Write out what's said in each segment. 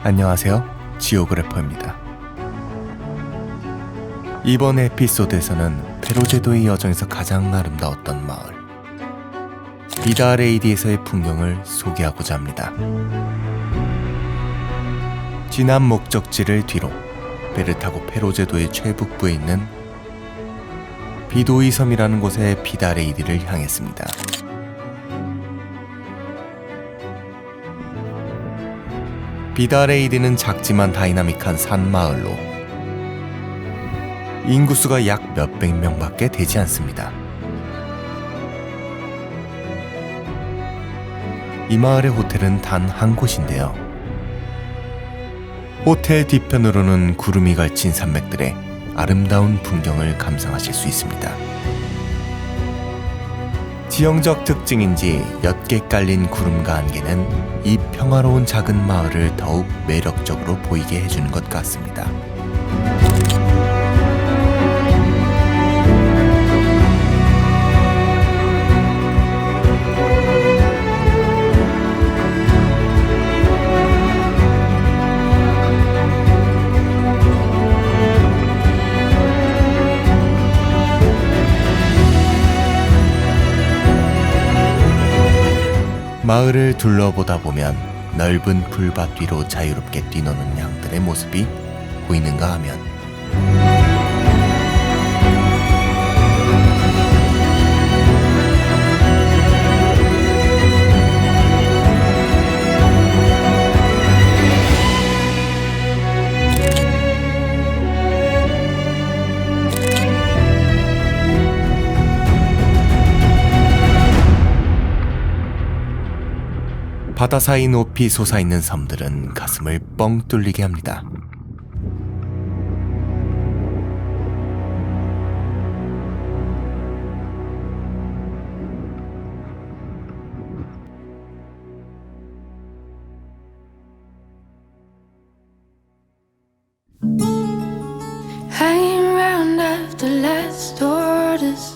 안녕하세요. 지오그래퍼입니다. 이번 에피소드에서는 페로제도의 여정에서 가장 아름다웠던 마을 비다레이디에서의 풍경을 소개하고자 합니다. 지난 목적지를 뒤로 배를 타고 페로제도의 최북부에 있는 비도이 섬이라는 곳의 비다레이디를 향했습니다. 비다레이디는 작지만 다이나믹한 산마을로 인구수가 약 몇백 명밖에 되지 않습니다. 이 마을의 호텔은 단 한 곳인데요. 호텔 뒤편으로는 구름이 걸친 산맥들의 아름다운 풍경을 감상하실 수 있습니다. 지형적 특징인지 옅게 깔린 구름과 안개는 이 평화로운 작은 마을을 더욱 매력적으로 보이게 해주는 것 같습니다. 마을을 둘러보다 보면 넓은 풀밭 위로 자유롭게 뛰노는 양들의 모습이 보이는가 하면 바다 사이 높이 솟아있는 섬들은 가슴을 뻥 뚫리게 합니다. Hanging around after last orders,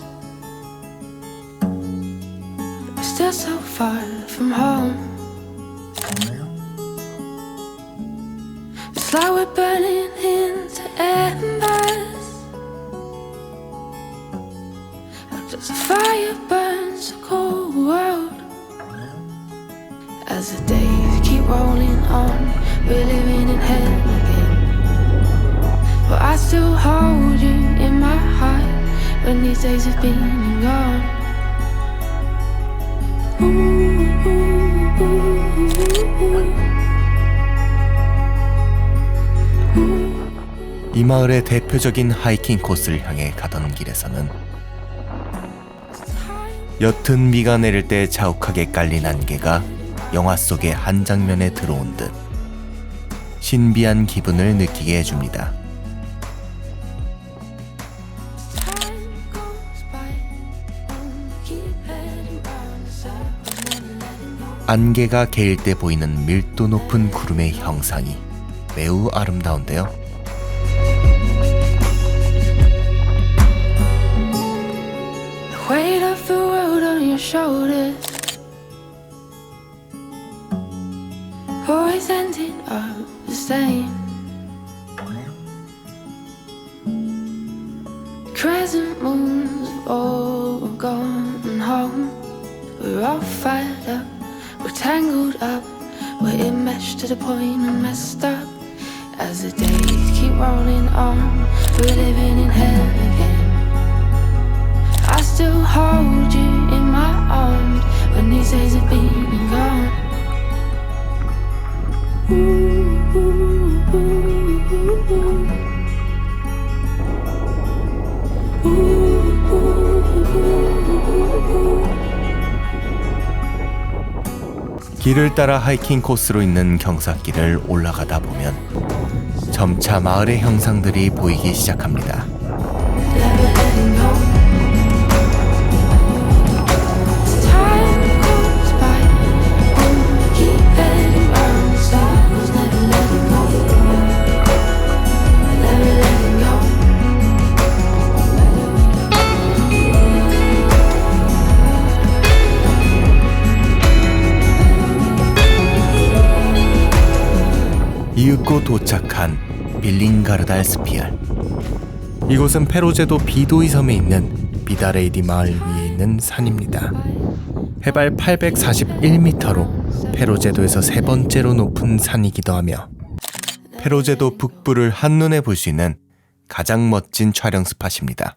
we're still so far from home. It's like we're burning into embers, as the fire burns a cold world. As the days keep rolling on, we're living in hell again. But I still hold you in my heart when these days have been and gone. Ooh, ooh, ooh, ooh. 이 마을의 대표적인 하이킹 코스를 향해 가던 길에서는 옅은 비가 내릴 때 자욱하게 깔린 안개가 영화 속의 한 장면에 들어온 듯 신비한 기분을 느끼게 해줍니다. 안개가 개일 때 보이는 밀도 높은 구름의 형상이 매우 아름다운데요. Weight of the world on your shoulders, always ending up the same. Crescent moons have all gone home. We're all fired up, we're tangled up, we're enmeshed to the point and messed up. As the days keep rolling on, we're living in hell again. I still hold you in my arms when these days have been and gone. Ooh, ooh, ooh, ooh, ooh. Ooh, ooh, ooh, ooh. 길을 따라 하이킹 코스로 있는 경사길을 올라가다 보면 점차 마을의 형상들이 보이기 시작합니다. Never letting go. Time goes by, we keep heading round circles. Never letting go. Never letting go. 이윽고 도착한 빌링가르달 스피알. 이곳은 페로제도 비도이 섬에 있는 비다레이디 마을 위에 있는 산입니다. 해발 841m로 페로제도에서 세 번째로 높은 산이기도 하며 페로제도 북부를 한눈에 볼 수 있는 가장 멋진 촬영 스팟입니다.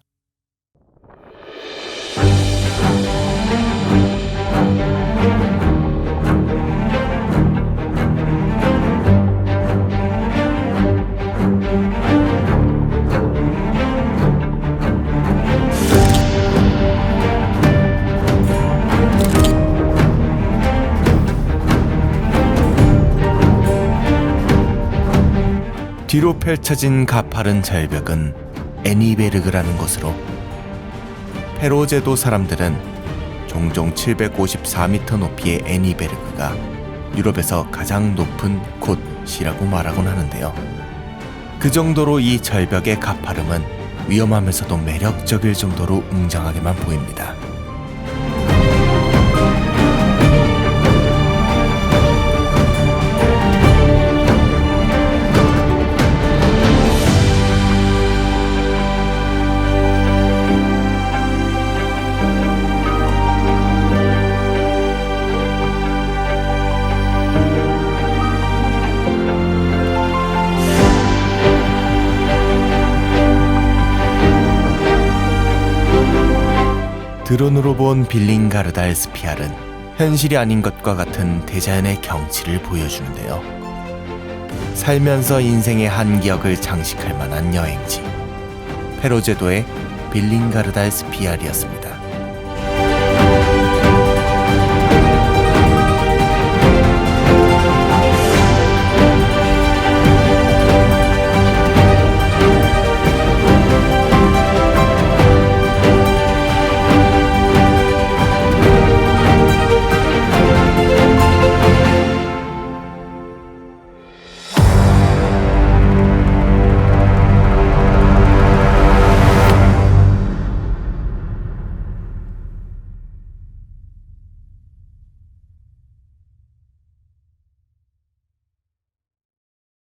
뒤로 펼쳐진 가파른 절벽은 애니베르그라는 곳으로 페로제도 사람들은 종종 754m 높이의 애니베르그가 유럽에서 가장 높은 곳이라고 말하곤 하는데요. 그 정도로 이 절벽의 가파름은 위험하면서도 매력적일 정도로 웅장하게만 보입니다. 드론으로 본 빌링가르달 스피알은 현실이 아닌 것과 같은 대자연의 경치를 보여주는데요. 살면서 인생의 한 기억을 장식할 만한 여행지, 페로제도의 빌링가르달 스피알이었습니다.